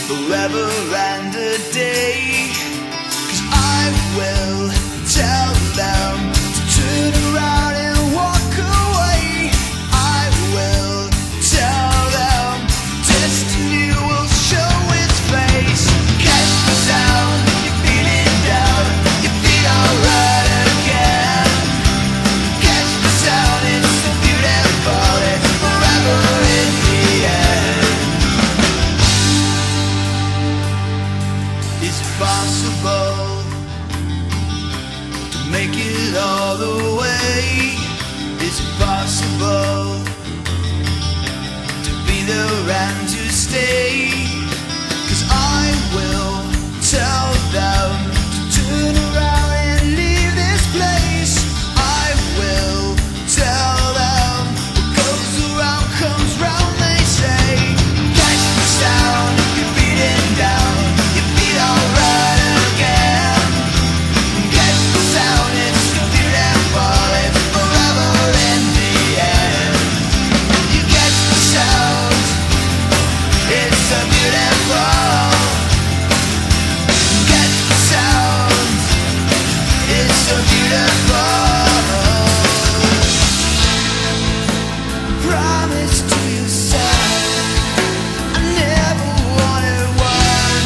forever and a day. 'Cause I will tell them to turn around and walk away. I will tell them destiny will show its face. Catch the sound, you're feeling down, you feel alright again. Catch the sound, it's so beautiful, it's forever in the end. Is it possible to make it all the way? Is it possible to be there and to stay? 'Cause I will tell them to turn around and leave this place. I will tell them what goes around comes round, they say. Catch the sound, you're beating down, you feel alright again. Catch the sound, it's so beautiful, it's forever in the end. You catch the sound, it's so beautiful. Catch the sound, it's so beautiful. Promise to yourself, I never wanted one.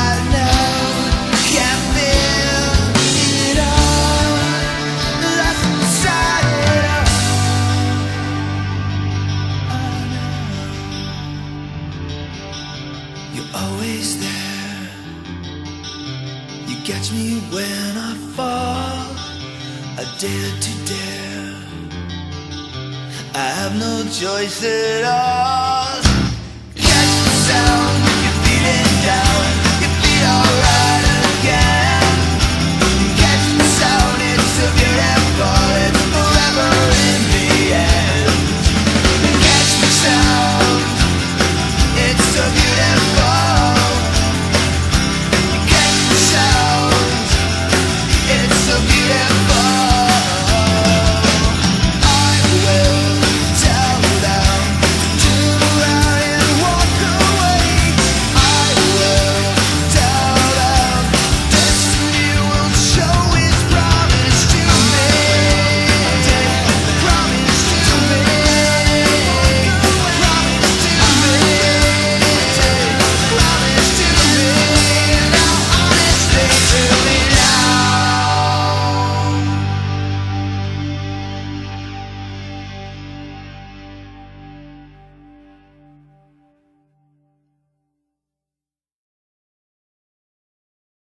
I know can't feel it all, lost inside it all. You're always there. You catch me when I fall. I dare to dare. I have no choice at all.